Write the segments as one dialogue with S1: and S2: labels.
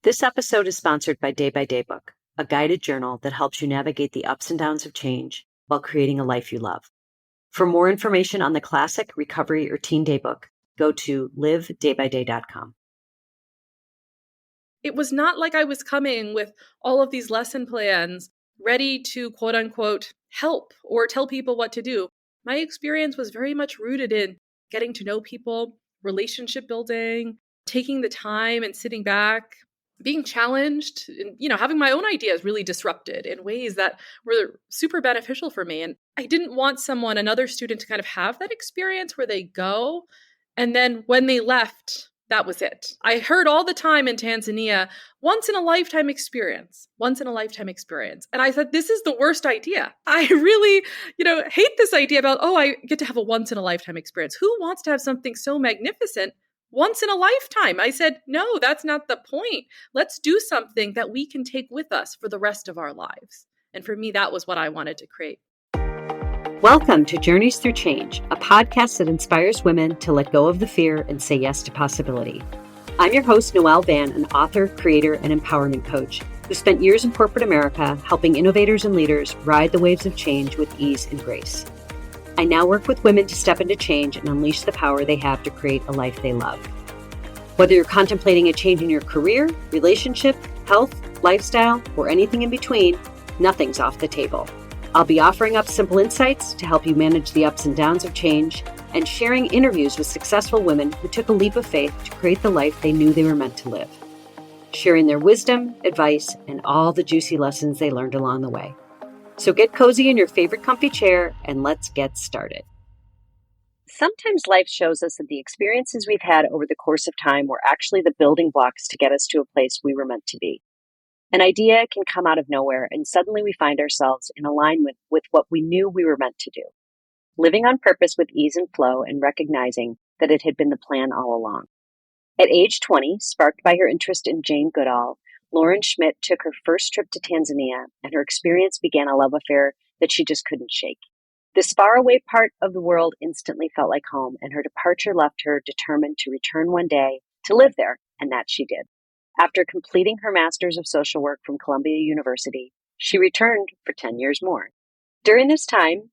S1: This episode is sponsored by Day by Day Book, a guided journal that helps you navigate the ups and downs of change while creating a life you love. For more information on the classic, recovery, or teen day book, go to livedaybyday.com.
S2: It was not like I was coming with all of these lesson plans ready to quote unquote help or tell people what to do. My experience was very much rooted in getting to know people, relationship building, taking the time and sitting back, being challenged, and, having my own ideas really disrupted in ways that were super beneficial for me. And I didn't want another student to kind of have that experience where they go, and then when they left, that was it. I heard all the time in Tanzania, once in a lifetime experience, once in a lifetime experience. And I thought, this is the worst idea. I really, hate this idea about, I get to have a once in a lifetime experience. Who wants to have something so magnificent once in a lifetime? I said, no, that's not the point. Let's do something that we can take with us for the rest of our lives. And for me, that was what I wanted to create.
S1: Welcome to Journeys Through Change, a podcast that inspires women to let go of the fear and say yes to possibility. I'm your host, Noelle Van, an author, creator, and empowerment coach who spent years in corporate America helping innovators and leaders ride the waves of change with ease and grace. I now work with women to step into change and unleash the power they have to create a life they love. Whether you're contemplating a change in your career, relationship, health, lifestyle, or anything in between, nothing's off the table. I'll be offering up simple insights to help you manage the ups and downs of change and sharing interviews with successful women who took a leap of faith to create the life they knew they were meant to live, sharing their wisdom, advice, and all the juicy lessons they learned along the way. So get cozy in your favorite comfy chair and let's get started. Sometimes life shows us that the experiences we've had over the course of time were actually the building blocks to get us to a place we were meant to be. An idea can come out of nowhere, and suddenly we find ourselves in alignment with what we knew we were meant to do, living on purpose with ease and flow and recognizing that it had been the plan all along. At age 20, sparked by her interest in Jane Goodall, Lauren Schmidt took her first trip to Tanzania, and her experience began a love affair that she just couldn't shake. This faraway part of the world instantly felt like home, and her departure left her determined to return one day to live there, and that she did. After completing her Master's of Social Work from Columbia University, she returned for 10 years more. During this time,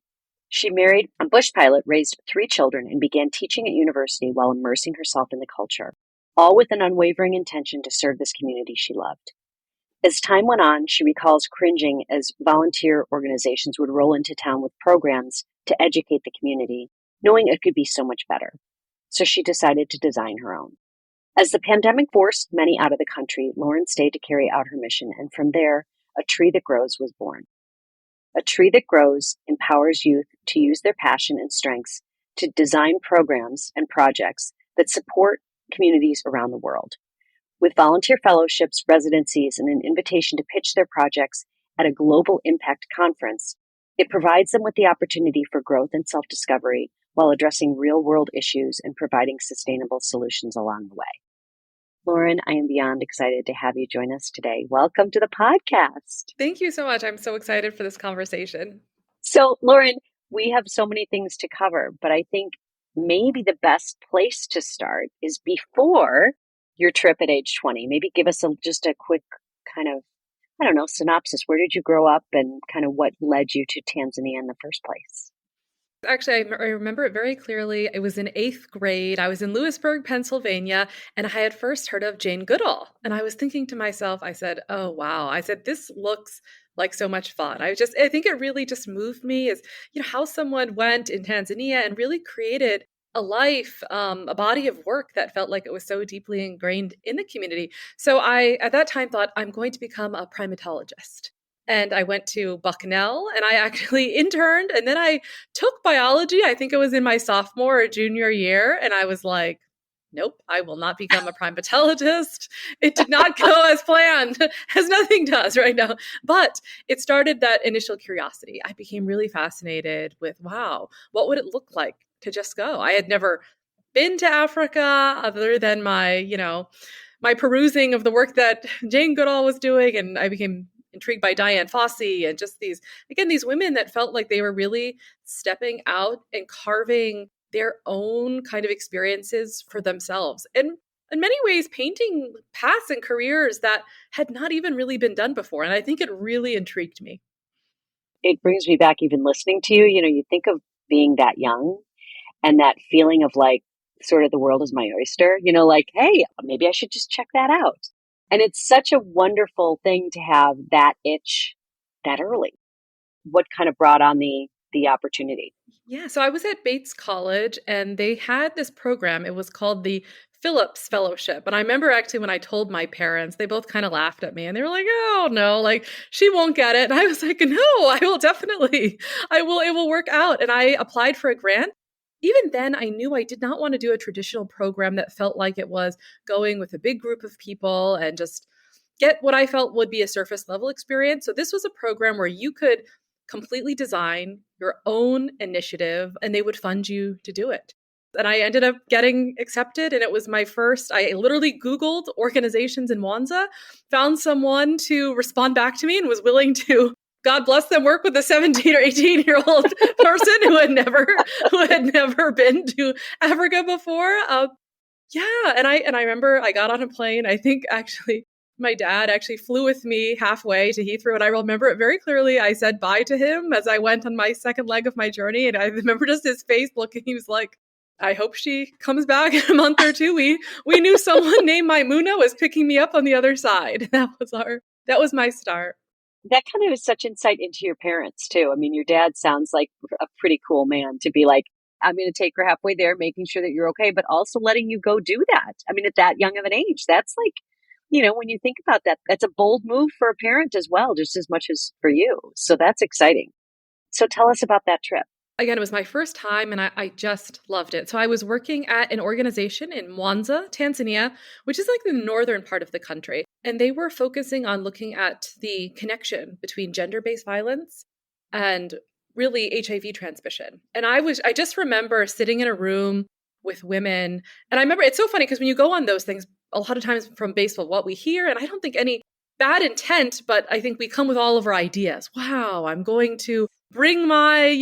S1: she married a bush pilot, raised 3 children, and began teaching at university while immersing herself in the culture, all with an unwavering intention to serve this community she loved. As time went on, she recalls cringing as volunteer organizations would roll into town with programs to educate the community, knowing it could be so much better. So she decided to design her own. As the pandemic forced many out of the country, Lauren stayed to carry out her mission, and from there, A Tree That Grows was born. A Tree That Grows empowers youth to use their passion and strengths to design programs and projects that support communities around the world. With volunteer fellowships, residencies, and an invitation to pitch their projects at a global impact conference, it provides them with the opportunity for growth and self-discovery while addressing real-world issues and providing sustainable solutions along the way. Lauren, I am beyond excited to have you join us today. Welcome to the podcast.
S2: Thank you so much. I'm so excited for this conversation.
S1: So, Lauren, we have so many things to cover, but I think maybe the best place to start is before your trip at age 20. Maybe give us just a quick kind of, synopsis. Where did you grow up and kind of what led you to Tanzania in the first place?
S2: Actually, I remember it very clearly. It was in 8th grade. I was in Lewisburg, Pennsylvania, and I had first heard of Jane Goodall. And I was thinking to myself, I said, oh, wow. I said, this looks like so much fun. I think it really just moved me is, how someone went in Tanzania and really created a life, a body of work that felt like it was so deeply ingrained in the community. So I, at that time, thought I'm going to become a primatologist. And I went to Bucknell and I actually interned, and then I took biology. I think it was in my sophomore or junior year. And I was like, nope, I will not become a primatologist. It did not go as planned, as nothing does right now. But it started that initial curiosity. I became really fascinated with, wow, what would it look like to just go? I had never been to Africa other than my perusing of the work that Jane Goodall was doing. And I became intrigued by Diane Fossey and just these women that felt like they were really stepping out and carving their own kind of experiences for themselves. And in many ways painting paths and careers that had not even really been done before. And I think it really intrigued me.
S1: It brings me back even listening to you. You know, you think of being that young and that feeling of like, sort of the world is my oyster, you know, like, hey, maybe I should just check that out. And it's such a wonderful thing to have that itch that early. What kind of brought on the opportunity?
S2: Yeah, so I was at Bates College and they had this program. It was called the Phillips Fellowship. And I remember actually when I told my parents, they both kind of laughed at me and they were like, oh no, like she won't get it. And I was like, no, I will definitely, it will work out. And I applied for a grant. Even then, I knew I did not want to do a traditional program that felt like it was going with a big group of people and just get what I felt would be a surface level experience. So this was a program where you could completely design your own initiative and they would fund you to do it. And I ended up getting accepted. And it was my first, I literally Googled organizations in Mwanza, found someone to respond back to me and was willing to, God bless them, work with a 17 or 18-year-old person who had never been to Africa before. Yeah, and I remember I got on a plane. I think actually my dad actually flew with me halfway to Heathrow, and I remember it very clearly. I said bye to him as I went on my second leg of my journey, and I remember just his face looking. He was like, "I hope she comes back in a month or two." We knew someone named Maimuna was picking me up on the other side. That was my start.
S1: That kind of is such insight into your parents too. I mean, your dad sounds like a pretty cool man to be like, I'm going to take her halfway there, making sure that you're okay, but also letting you go do that. I mean, at that young of an age, that's like, you know, when you think about that, that's a bold move for a parent as well, just as much as for you. So that's exciting. So tell us about that trip.
S2: Again, it was my first time and I just loved it. So I was working at an organization in Mwanza, Tanzania, which is like the northern part of the country. And they were focusing on looking at the connection between gender based violence and really HIV transmission. And I just remember sitting in a room with women. And I remember it's so funny because when you go on those things, a lot of times from baseball, what we hear, and I don't think any bad intent, but I think we come with all of our ideas. Wow, I'm going to bring my,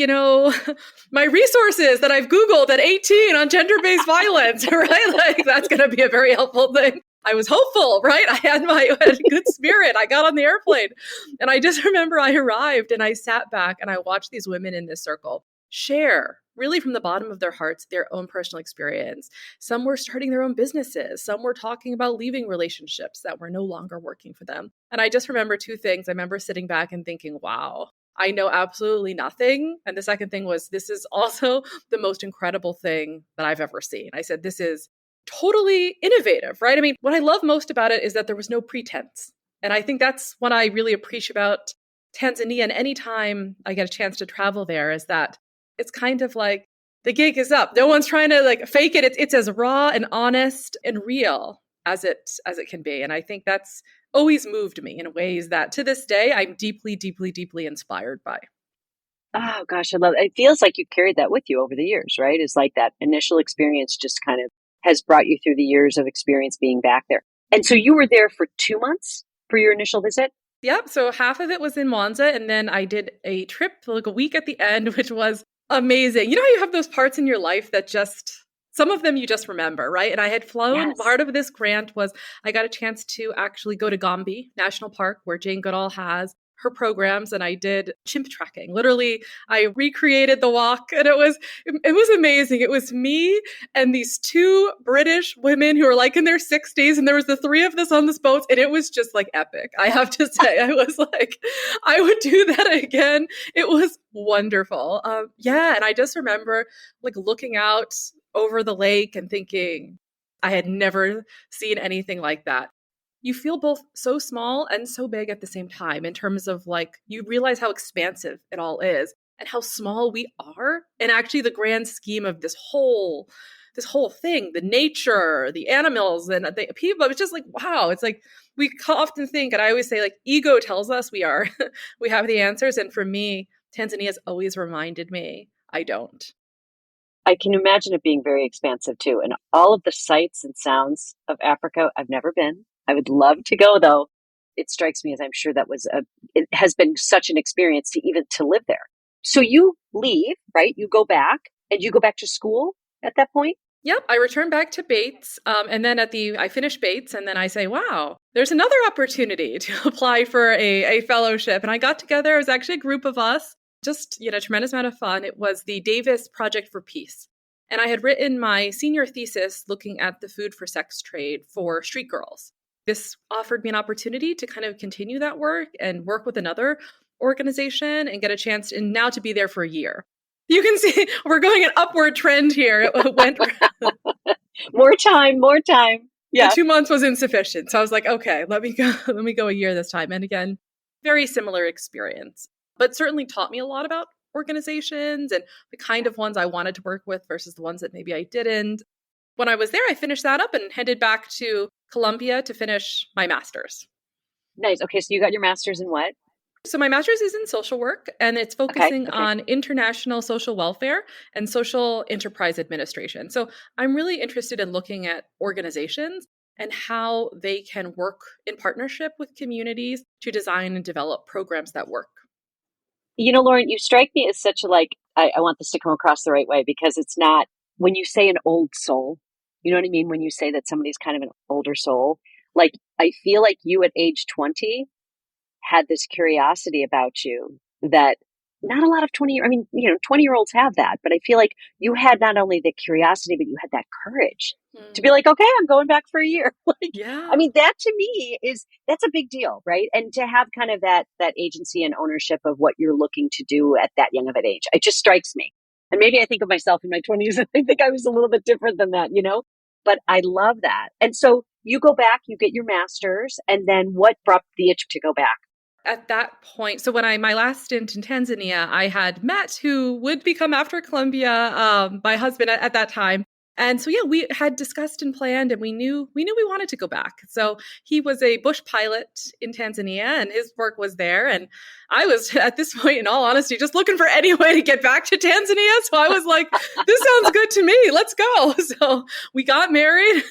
S2: my resources that I've Googled at 18 on gender-based violence, right? Like that's going to be a very helpful thing. I was hopeful, right? I had a good spirit. I got on the airplane and I just remember I arrived and I sat back and I watched these women in this circle share really from the bottom of their hearts their own personal experience. Some were starting their own businesses. Some were talking about leaving relationships that were no longer working for them. And I just remember two things. I remember sitting back and thinking, wow, I know absolutely nothing. And the second thing was, this is also the most incredible thing that I've ever seen. I said, this is totally innovative, right? I mean, what I love most about it is that there was no pretense. And I think that's what I really appreciate about Tanzania. And anytime I get a chance to travel there is that it's kind of like the gig is up. No one's trying to like fake it. It's as raw and honest and real as it can be. And I think that's always moved me in ways that to this day I'm deeply, deeply, deeply inspired by.
S1: Oh gosh, I love it. It feels like you've carried that with you over the years, right? It's like that initial experience just kind of has brought you through the years of experience being back there. And so you were there for 2 months for your initial visit?
S2: Yep. So half of it was in Mwanza. And then I did a trip like a week at the end, which was amazing. You know how you have those parts in your life that just, some of them you just remember, right? And I had flown,
S1: Yes.
S2: part of this grant was I got a chance to actually go to Gombe National Park where Jane Goodall has her programs and I did chimp tracking. Literally, I recreated the walk and it was amazing. It was me and these two British women who were like in their 60s and there was the three of us on this boat and it was just like epic. I have to say, I was like, I would do that again. It was wonderful. Yeah, and I just remember like looking out over the lake and thinking I had never seen anything like that. You feel both so small and so big at the same time in terms of like you realize how expansive it all is and how small we are and actually the grand scheme of this whole thing, the nature, the animals and the people. It's just like wow, it's like we often think, and I always say like ego tells us we have the answers, and for me Tanzania has always reminded me I don't.
S1: I can imagine it being very expansive too. And all of the sights and sounds of Africa, I've never been. I would love to go though. It strikes me as I'm sure it has been such an experience to even to live there. So you leave, right? You go back and you go back to school at that point?
S2: Yep, I returned back to Bates, and then I finished Bates, and then I say, wow, there's another opportunity to apply for a fellowship. And I got together, it was actually a group of us, just, tremendous amount of fun. It was the Davis Project for Peace. And I had written my senior thesis looking at the food for sex trade for street girls. This offered me an opportunity to kind of continue that work and work with another organization and get a chance and now to be there for a year. You can see we're going an upward trend here. It went
S1: More time, more time.
S2: The
S1: Yeah.
S2: 2 months was insufficient. So I was like, okay, let me go a year this time. And again, very similar experience, but certainly taught me a lot about organizations and the kind of ones I wanted to work with versus the ones that maybe I didn't. When I was there, I finished that up and headed back to Columbia to finish my master's.
S1: Nice. Okay, so you got your master's in what?
S2: So my master's is in social work, and it's focusing on international social welfare and social enterprise administration. So I'm really interested in looking at organizations and how they can work in partnership with communities to design and develop programs that work.
S1: Lauren, you strike me as such a I want this to come across the right way because it's not, when you say an old soul, you know what I mean? When you say that somebody's kind of an older soul, I feel like you at age 20 had this curiosity about you that not a lot of 20-year-olds have that, but I feel like you had not only the curiosity, but you had that courage to be like, okay, I'm going back for a year.
S2: Yeah.
S1: That to me that's a big deal, right? And to have kind of that agency and ownership of what you're looking to do at that young of an age, it just strikes me. And maybe I think of myself in my 20s and I think I was a little bit different than that, but I love that. And so you go back, you get your master's, and then what brought the itch to go back?
S2: At that point, so when my last stint in Tanzania, I had met who would become after Columbia, my husband at that time. And so, yeah, we had discussed and planned, and we knew we wanted to go back. So he was a bush pilot in Tanzania, and his work was there. And I was, at this point, in all honesty, just looking for any way to get back to Tanzania. So I was like, this sounds good to me. Let's go. So we got married.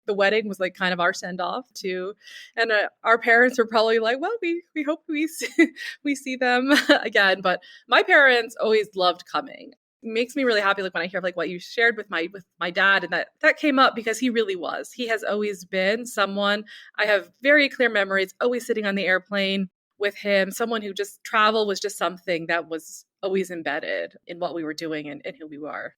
S2: The wedding was kind of our send off too, and our parents were probably like, "Well, we hope we see them again." But my parents always loved coming. It makes me really happy, when I hear what you shared with my dad, and that came up because he really was. He has always been someone I have very clear memories. Always sitting on the airplane with him, someone who just travel was just something that was always embedded in what we were doing and who we were.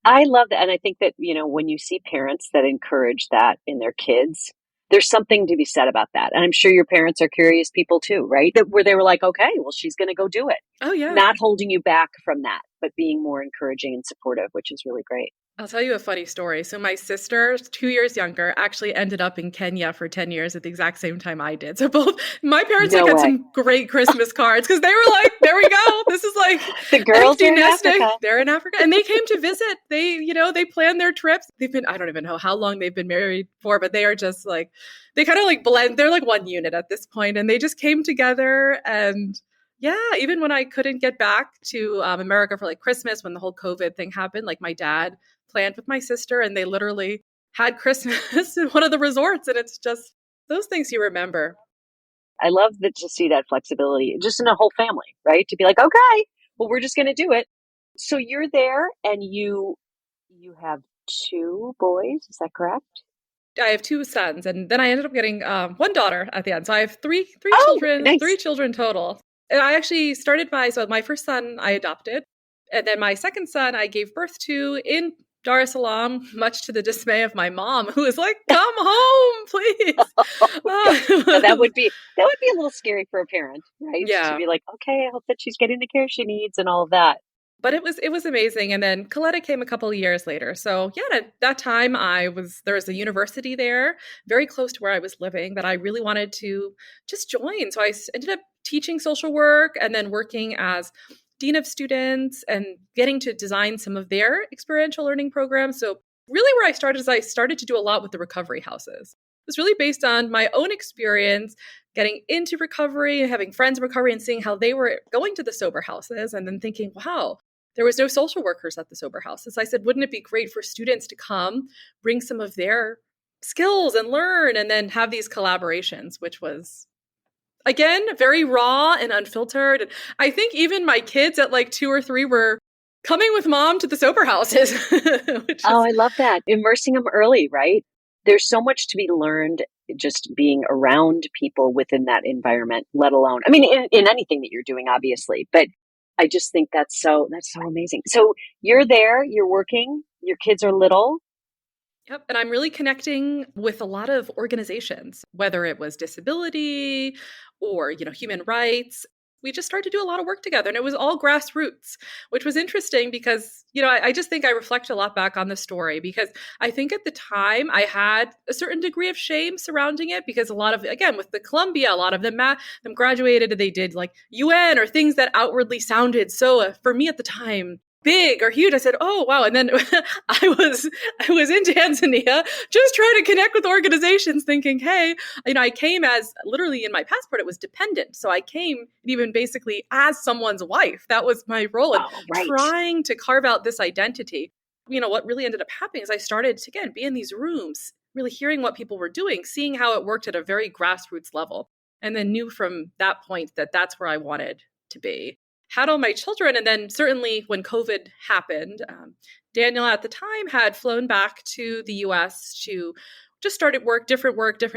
S1: I love that. And I think that, when you see parents that encourage that in their kids, there's something to be said about that. And I'm sure your parents are curious people too, right? Where they were like, okay, well, she's going to go do it.
S2: Oh, yeah.
S1: Not holding you back from that, but being more encouraging and supportive, which is really great.
S2: I'll tell you a funny story. So my sister, 2 years younger, actually ended up in Kenya for 10 years at the exact same time I did. So both my parents got some great Christmas cards because they were like, there we go. This is
S1: the girls are in Africa.
S2: They're in Africa. And they came to visit. They planned their trips. I don't even know how long they've been married for, but they are just they kind of blend. They're one unit at this point, and they just came together. And yeah, even when I couldn't get back to America for Christmas, when the whole COVID thing happened, my dad planned with my sister, and they literally had Christmas in one of the resorts. And it's just those things you remember.
S1: I love to see that flexibility just in a whole family, right? To be like, okay, well, we're just going to do it. So you're there, and you have 2 boys. Is that correct?
S2: I have 2 sons, and then I ended up getting 1 daughter at the end. So I have three children,
S1: nice.
S2: 3 children total. And I actually started my first son I adopted, and then my second son I gave birth to in Dar es Salaam, much to the dismay of my mom, who was like, "Come home, please."
S1: That would be a little scary for a parent, right?
S2: Yeah.
S1: To be like, okay, I hope that she's getting the care she needs and all of that.
S2: But it was amazing. And then Coletta came a couple of years later. So yeah, at that time there was a university there very close to where I was living that I really wanted to just join. So I ended up teaching social work and then working as dean of students and getting to design some of their experiential learning programs. So really where I started is I started to do a lot with the recovery houses. It was really based on my own experience getting into recovery and having friends in recovery and seeing how they were going to the sober houses and then thinking, wow, there was no social workers at the sober houses. I said, wouldn't it be great for students to come, bring some of their skills and learn, and then have these collaborations, which was, again, very raw and unfiltered. And I think even my kids at 2 or 3 were coming with mom to the sober houses, which
S1: Oh,
S2: is,
S1: I love that. Immersing them early, right? There's so much to be learned just being around people within that environment, let alone, I mean, in anything that you're doing, obviously, but I just think that's so amazing. So you're there, you're working, your kids are little.
S2: yep. And I'm really connecting with a lot of organizations, whether it was disability or, human rights. We just started to do a lot of work together, and it was all grassroots, which was interesting because, I just think I reflect a lot back on the story because I think at the time I had a certain degree of shame surrounding it because a lot of, again, with the Columbia, a lot of them graduated and they did like UN or things that outwardly sounded so, for me at the time, big or huge. I said, "Oh, wow." And then I was in Tanzania just trying to connect with organizations thinking, "Hey, I came as literally in my passport it was dependent. So I came even basically as someone's wife. That was my role and
S1: Oh, right.
S2: trying to carve out this identity. What really ended up happening is I started to again be in these rooms, really hearing what people were doing, seeing how it worked at a very grassroots level, and then knew from that point that that's where I wanted to be. Had all my children. And then certainly when COVID happened, Daniel at the time had flown back to the US to just started work, different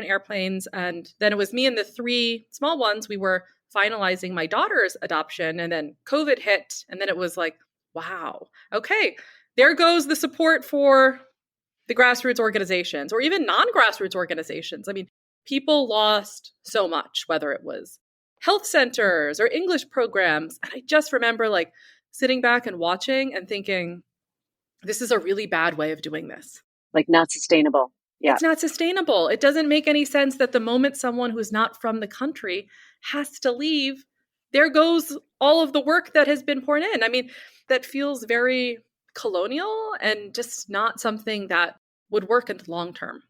S2: airplanes. And then it was me and the three small ones. We were finalizing my daughter's adoption. And then COVID hit. And then it was like, wow, okay, there goes the support for the grassroots organizations or even non-grassroots organizations. I mean, people lost so much, whether it was health centers or English programs. And I just remember like sitting back and watching and thinking, this is a really bad way of doing this.
S1: Like not sustainable. Yeah.
S2: It's not sustainable. It doesn't make any sense that the moment someone who's not from the country has to leave, there goes all of the work that has been poured in. I mean, that feels very colonial and just not something that would work in the long term.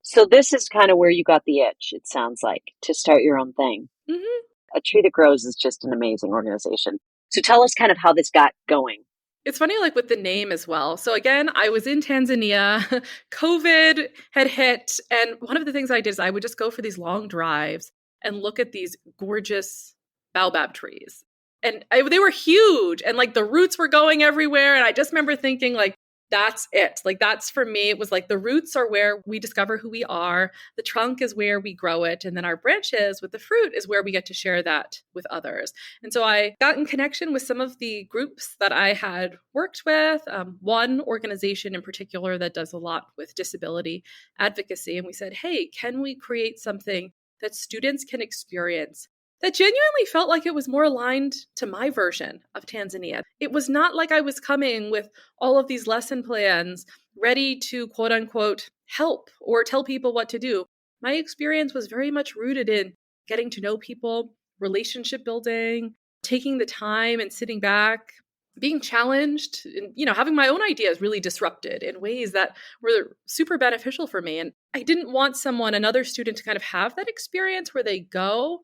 S1: So this is kind of where you got the itch, it sounds like, to start your own thing.
S2: Mm-hmm.
S1: A Tree That Grows is just an amazing organization. So tell us kind of how this got going.
S2: It's funny, like with the name as well. So again, I was in Tanzania, COVID had hit. And one of the things I did is I would just go for these long drives and look at these gorgeous baobab trees. And they were huge and like the roots were going everywhere. And I just remember thinking like, that's it. Like that's for me. It was like the roots are where we discover who we are. The trunk is where we grow it. And then our branches with the fruit is where we get to share that with others. And so I got in connection with some of the groups that I had worked with, one organization in particular that does a lot with disability advocacy. And we said, hey, can we create something that students can experience that genuinely felt like it was more aligned to my version of Tanzania? It was not like I was coming with all of these lesson plans ready to quote unquote help or tell people what to do. My experience was very much rooted in getting to know people, relationship building, taking the time and sitting back, being challenged, and having my own ideas really disrupted in ways that were super beneficial for me. And I didn't want another student to kind of have that experience where they go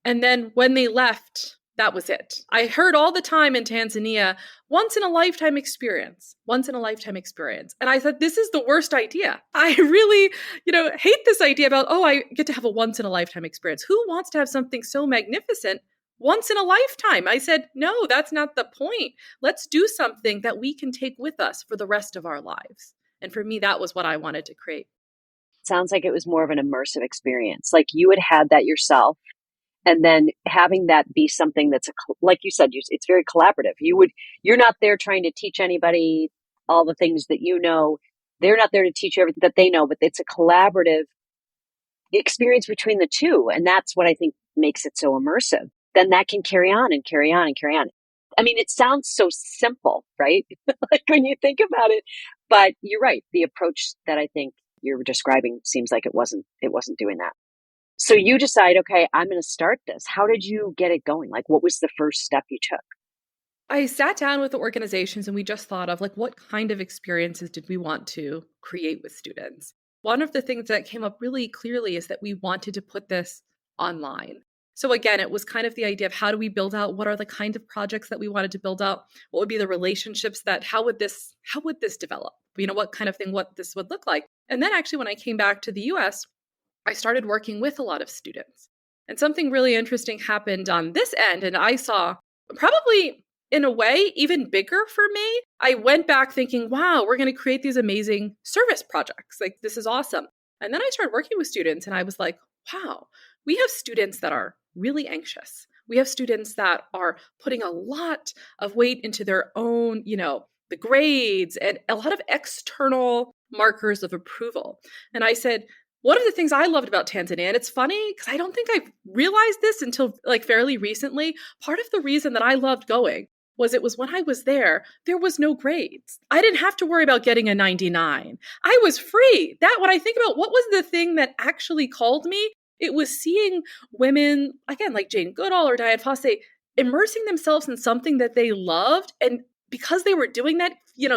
S2: and then when they left, that was it. I heard all the time in Tanzania, once in a lifetime experience, once in a lifetime experience. And I thought, this is the worst idea. I really, hate this idea about, oh, I get to have a once in a lifetime experience. Who wants to have something so magnificent once in a lifetime? I said, no, that's not the point. Let's do something that we can take with us for the rest of our lives. And for me, that was what I wanted to create.
S1: Sounds like it was more of an immersive experience. Like you had that yourself. And then having that be something that's like you said, it's very collaborative. You're not there trying to teach anybody all the things that you know. They're not there to teach you everything that they know, but it's a collaborative experience between the two. And that's what I think makes it so immersive. Then that can carry on and carry on and carry on. I mean, it sounds so simple, right? Like when you think about it, but you're right. The approach that I think you're describing seems like it wasn't doing that. So you decide, okay, I'm going to start this. How did you get it going? Like, what was the first step you took?
S2: I sat down with the organizations and we just thought of like, what kind of experiences did we want to create with students? One of the things that came up really clearly is that we wanted to put this online. So again, it was kind of the idea of how do we build out, what are the kind of projects that we wanted to build out? What would be the relationships how would this develop? What kind of thing, what this would look like. And then actually when I came back to the US, I started working with a lot of students. And something really interesting happened on this end. And I saw probably in a way, even bigger for me. I went back thinking, wow, we're going to create these amazing service projects. Like, this is awesome. And then I started working with students and I was like, wow, we have students that are really anxious. We have students that are putting a lot of weight into their own, the grades and a lot of external markers of approval. And I said, one of the things I loved about Tanzania, and it's funny because I don't think I've realized this until like fairly recently, part of the reason that I loved going was it was when I was there was no grades. I didn't have to worry about getting a 99. I was free. That, when I think about what was the thing that actually called me, it was seeing women, again, like Jane Goodall or Diane Fossey, immersing themselves in something that they loved. And because they were doing that,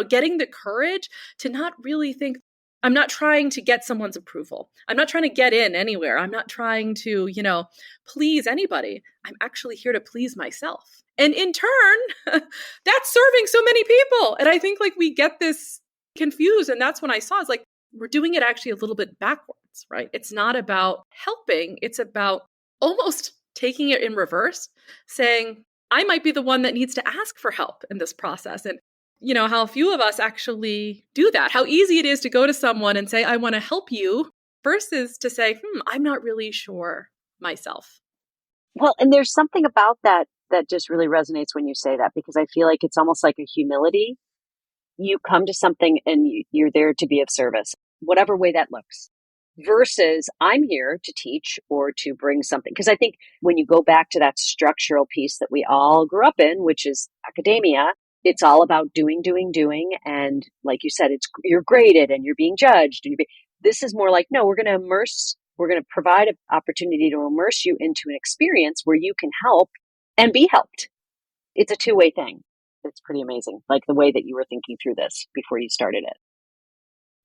S2: getting the courage to not really think, I'm not trying to get someone's approval. I'm not trying to get in anywhere. I'm not trying to, please anybody. I'm actually here to please myself. And in turn, that's serving so many people. And I think like we get this confused. And that's when I saw, it's like, we're doing it actually a little bit backwards, right? It's not about helping. It's about almost taking it in reverse, saying, I might be the one that needs to ask for help in this process. And how few of us actually do that, how easy it is to go to someone and say, I want to help you, versus to say, I'm not really sure myself.
S1: Well, and there's something about that just really resonates when you say that, because I feel like it's almost like a humility. You come to something and you're there to be of service, whatever way that looks, versus I'm here to teach or to bring something. Because I think when you go back to that structural piece that we all grew up in, which is academia, it's all about doing. And like you said, you're graded and you're being judged. This is more like, no, we're going to provide an opportunity to immerse you into an experience where you can help and be helped. It's a two-way thing. It's pretty amazing, like the way that you were thinking through this before you started it.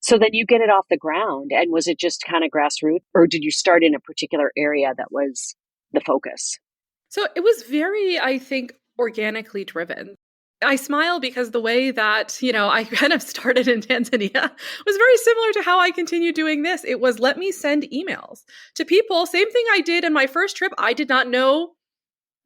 S1: So then you get it off the ground, and was it just kind of grassroots, or did you start in a particular area that was the focus?
S2: So it was very, I think, organically driven. I smile because the way that, I kind of started in Tanzania was very similar to how I continue doing this. It was, let me send emails to people. Same thing I did in my first trip. I did not know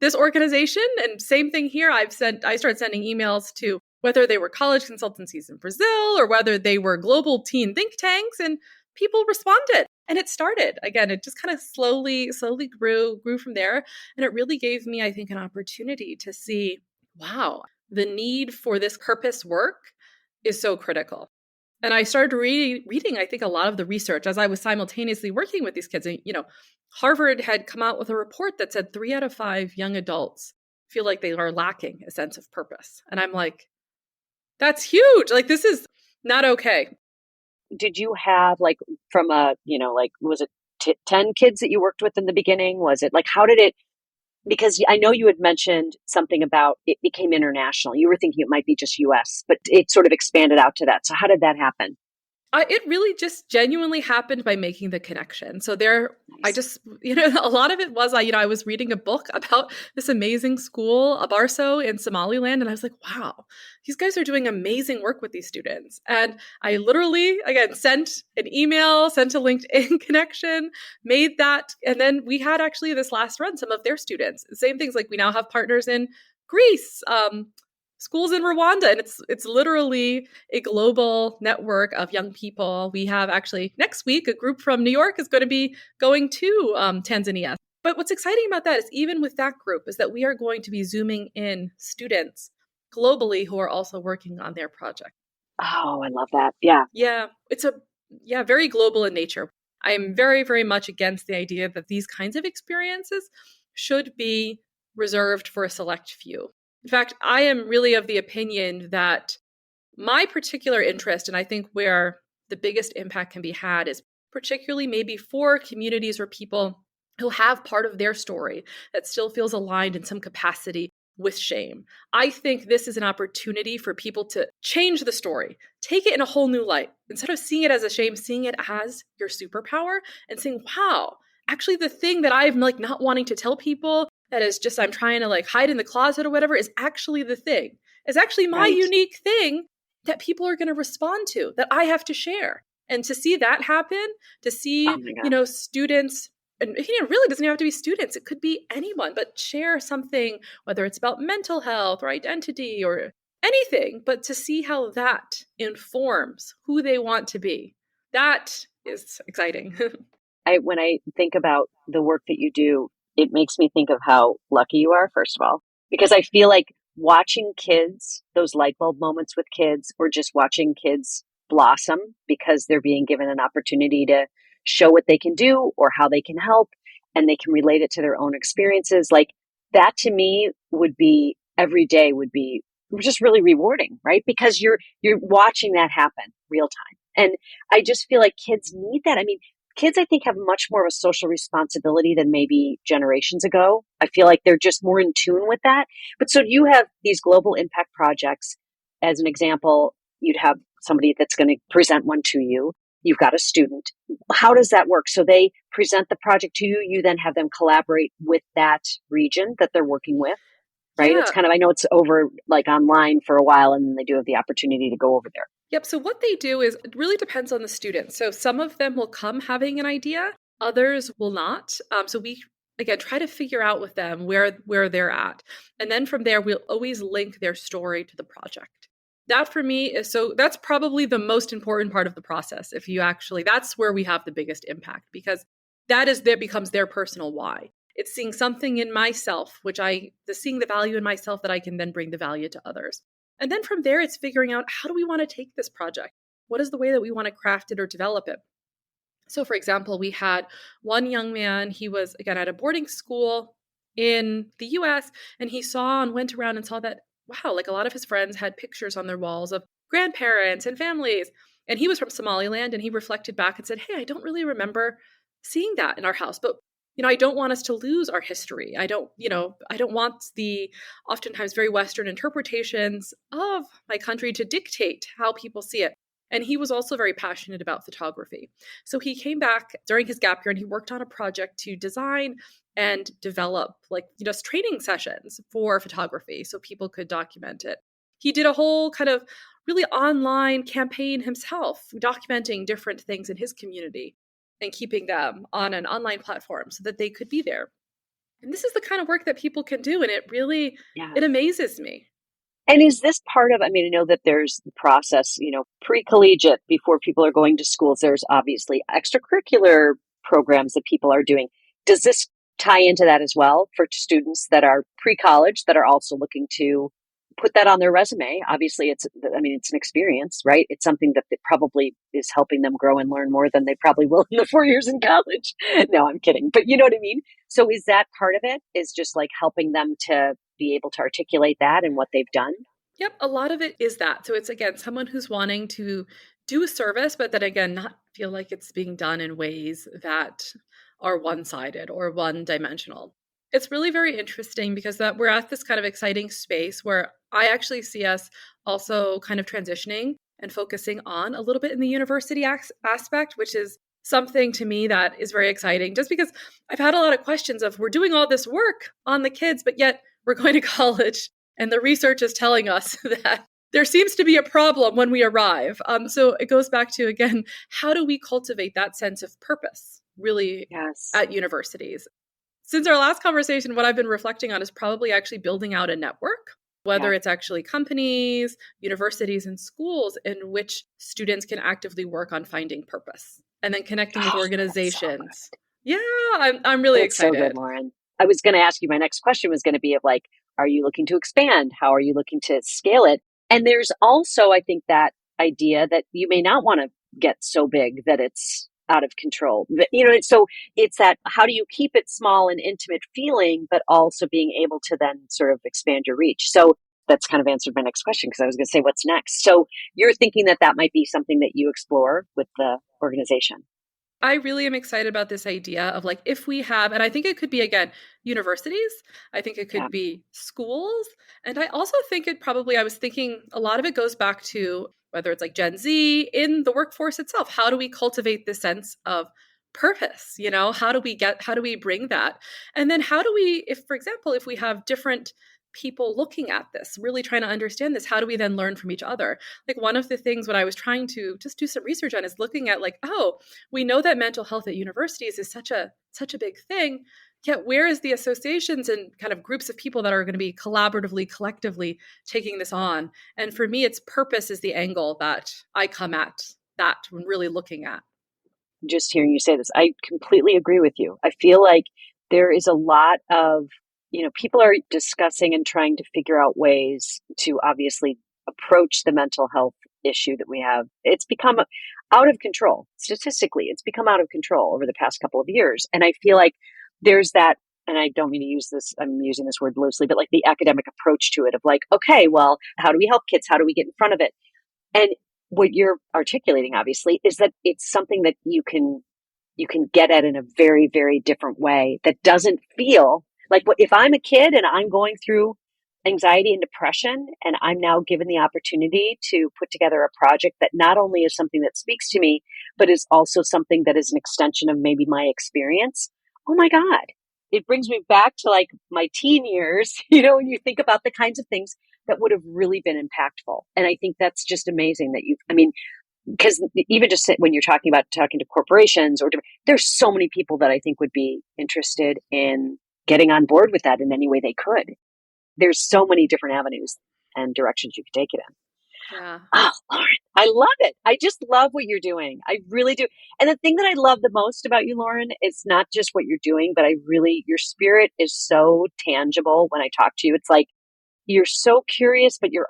S2: this organization. And same thing here. I started sending emails to whether they were college consultancies in Brazil or whether they were global teen think tanks, and people responded. And it started, again, it just kind of slowly grew from there. And it really gave me, I think, an opportunity to see, wow, the need for this purpose work is so critical. And I started reading, I think, a lot of the research as I was simultaneously working with these kids. And, Harvard had come out with a report that said 3 out of 5 young adults feel like they are lacking a sense of purpose. And I'm like, that's huge. Like, this is not okay.
S1: Did you have from was it 10 kids that you worked with in the beginning? Was it how did it, because I know you had mentioned something about it became international. You were thinking it might be just US, but it sort of expanded out to that. So how did that happen?
S2: It really just genuinely happened by making the connection. So there, nice. I just, a lot of it was, I was reading a book about this amazing school, Abarso in Somaliland. And I was like, wow, these guys are doing amazing work with these students. And I literally, again, sent an email, sent a LinkedIn connection, made that. And then we had actually this last run, some of their students, same things, like we now have partners in Greece, schools in Rwanda, and it's literally a global network of young people. We have actually next week, a group from New York is going to be going to Tanzania. But what's exciting about that is even with that group is that we are going to be zooming in students globally who are also working on their project.
S1: Oh, I love that. Yeah.
S2: Yeah. It's very global in nature. I am very, very much against the idea that these kinds of experiences should be reserved for a select few. In fact, I am really of the opinion that my particular interest, and I think where the biggest impact can be had, is particularly maybe for communities or people who have part of their story that still feels aligned in some capacity with shame. I think this is an opportunity for people to change the story, take it in a whole new light. Instead of seeing it as a shame, seeing it as your superpower and saying, wow, actually the thing that I'm not wanting to tell people, that is just I'm trying to hide in the closet or whatever, is actually the thing. It's actually my unique thing that people are going to respond to, that I have to share. And to see that happen, to see, students and it really doesn't have to be students. It could be anyone, but share something, whether it's about mental health or identity or anything, but to see how that informs who they want to be. That is exciting.
S1: When I think about the work that you do, it makes me think of how lucky you are, first of all, because I feel like watching kids, those light bulb moments with kids, or just watching kids blossom because they're being given an opportunity to show what they can do or how they can help, and they can relate it to their own experiences. Like that to me would be every day would be just really rewarding, right? Because you're watching that happen real time. And I just feel like kids need that. I mean, kids, I think, have much more of a social responsibility than maybe generations ago. I feel like they're just more in tune with that. But so you have these global impact projects. As an example, you'd have somebody that's going to present one to you. You've got a student. How does that work? So they present the project to you. You then have them collaborate with that region that they're working with, right? It's
S2: Yeah.
S1: kind of, I know it's over like online for a while, and then they do have the opportunity to go over there.
S2: Yep. So what they do is it really depends on the student. So some of them will come having an idea, others will not. So we again try to figure out with them where they're at, and then from there we'll always link their story to the project. That for me is that's probably the most important part of the process. If you actually, that's where we have the biggest impact because that becomes their personal why. It's seeing something in myself, seeing the value in myself that I can then bring the value to others. And then from there, it's figuring out how do we want to take this project? What is the way that we want to craft it or develop it? So, for example, we had one young man, he was, again, at a boarding school in the US, and he saw and went around and saw that, wow, like a lot of his friends had pictures on their walls of grandparents and families. And he was from Somaliland, and he reflected back and said, hey, I don't really remember seeing that in our house, but I don't want us to lose our history. I don't want the oftentimes very Western interpretations of my country to dictate how people see it. And he was also very passionate about photography. So he came back during his gap year and he worked on a project to design and develop training sessions for photography so people could document it. He did a whole kind of really online campaign himself, documenting different things in his community and keeping them on an online platform so that they could be there. And this is the kind of work that people can do. And it amazes me.
S1: And is this part of, I mean, I know that there's the process, pre-collegiate before people are going to schools, there's obviously extracurricular programs that people are doing. Does this tie into that as well for students that are pre-college that are also looking to put that on their resume? Obviously, it's an experience, right? It's something that probably is helping them grow and learn more than they probably will in the 4 years in college. No, I'm kidding. But you know what I mean? So is that part of it, is just like helping them to be able to articulate that and what they've done?
S2: Yep. A lot of it is that. So it's, again, someone who's wanting to do a service, but then again, not feel like it's being done in ways that are one-sided or one-dimensional. It's really very interesting because that we're at this kind of exciting space where I actually see us also kind of transitioning and focusing on a little bit in the university aspect, which is something to me that is very exciting just because I've had a lot of questions of we're doing all this work on the kids, but yet we're going to college and the research is telling us that there seems to be a problem when we arrive. So it goes back to, again, how do we cultivate that sense of purpose really at universities? Since our last conversation, what I've been reflecting on is probably actually building out a network, whether it's actually companies, universities, and schools in which students can actively work on finding purpose and then connecting with organizations. Yeah, I'm really excited.
S1: So good, Lauren. I was going to ask you, my next question was going to be of like, are you looking to expand? How are you looking to scale it? And there's also, I think, that idea that you may not want to get so big that it's out of control. So it's that, how do you keep it small and intimate feeling, but also being able to then sort of expand your reach? So that's kind of answered my next question because I was going to say, what's next? So you're thinking that might be something that you explore with the organization.
S2: I really am excited about this idea of like, if we have, and I think it could be, again, universities, I think it could be schools. And I also think I was thinking a lot of it goes back to whether it's like Gen Z in the workforce itself. How do we cultivate this sense of purpose? How do we bring that? And then how do we, for example, if we have different people looking at this, really trying to understand this. How do we then learn from each other? Like one of the things what I was trying to just do some research on is looking at like, oh, we know that mental health at universities is such a big thing. Yet where is the associations and kind of groups of people that are going to be collaboratively, collectively taking this on? And for me, it's purpose is the angle that I come at that when really looking at.
S1: Just hearing you say this, I completely agree with you. I feel like there is a lot of, people are discussing and trying to figure out ways to obviously approach the mental health issue that we have. It's become out of control. Statistically, it's become out of control over the past couple of years. And I feel like there's that, and I don't mean to use this, I'm using this word loosely, but like the academic approach to it of like, okay, well, how do we help kids? How do we get in front of it? And what you're articulating, obviously, is that it's something that you can get at in a very, very different way that doesn't feel like if I'm a kid and I'm going through anxiety and depression and I'm now given the opportunity to put together a project that not only is something that speaks to me, but is also something that is an extension of maybe my experience. Oh my God. It brings me back to like my teen years, when you think about the kinds of things that would have really been impactful. And I think that's just amazing that because even just when you're talking to corporations there's so many people that I think would be interested in getting on board with that in any way they could. There's so many different avenues and directions you could take it in.
S2: Yeah.
S1: Oh, Lauren, I love it. I just love what you're doing. I really do. And the thing that I love the most about you, Lauren, is not just what you're doing, but your spirit is so tangible when I talk to you. It's like, you're so curious, but you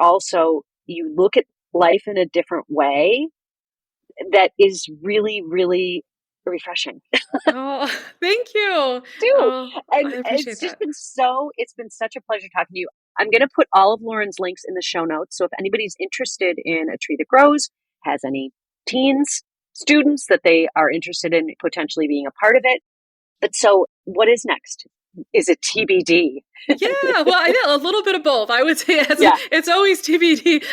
S1: look at life in a different way that is really, really refreshing.
S2: Oh, thank you.
S1: Too.
S2: Oh,
S1: And
S2: I appreciate
S1: it's
S2: that.
S1: it's been such a pleasure talking to you. I'm going to put all of Lauren's links in the show notes. So if anybody's interested in A Tree That Grows, has any teens, students that they are interested in potentially being a part of it. But so what is next? Is it TBD?
S2: Yeah, well, I know a little bit of both. I would say it's always TBD,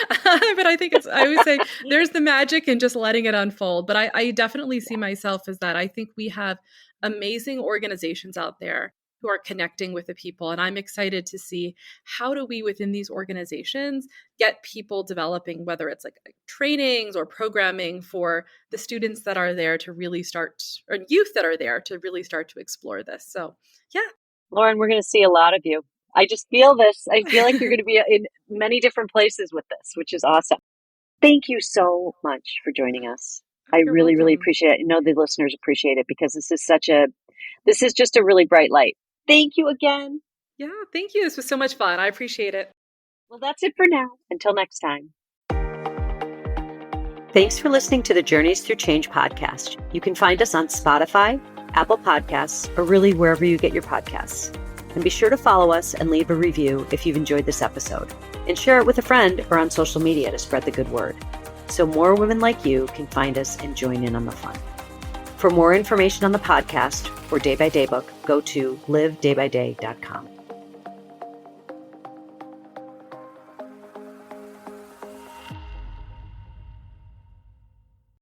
S2: but I think I would say there's the magic in just letting it unfold. But I definitely see myself as that. I think we have amazing organizations out there who are connecting with the people. And I'm excited to see how do we within these organizations get people developing, whether it's like trainings or programming for the students that are there to really start, or youth that are there to really start to explore this. So yeah.
S1: Lauren, we're going to see a lot of you. I just feel this. I feel like you're going to be in many different places with this, which is awesome. Thank you so much for joining us. I
S2: You're
S1: really, really
S2: welcome.
S1: appreciate it. I know the listeners appreciate it because this is just a really bright light. Thank you again.
S2: Yeah, thank you. This was so much fun. I appreciate it.
S1: Well, that's it for now. Until next time. Thanks for listening to the Journeys Through Change podcast. You can find us on Spotify, Apple Podcasts, or really wherever you get your podcasts. And be sure to follow us and leave a review if you've enjoyed this episode. And share it with a friend or on social media to spread the good word, so more women like you can find us and join in on the fun. For more information on the podcast or Day by Day book, go to livedaybyday.com.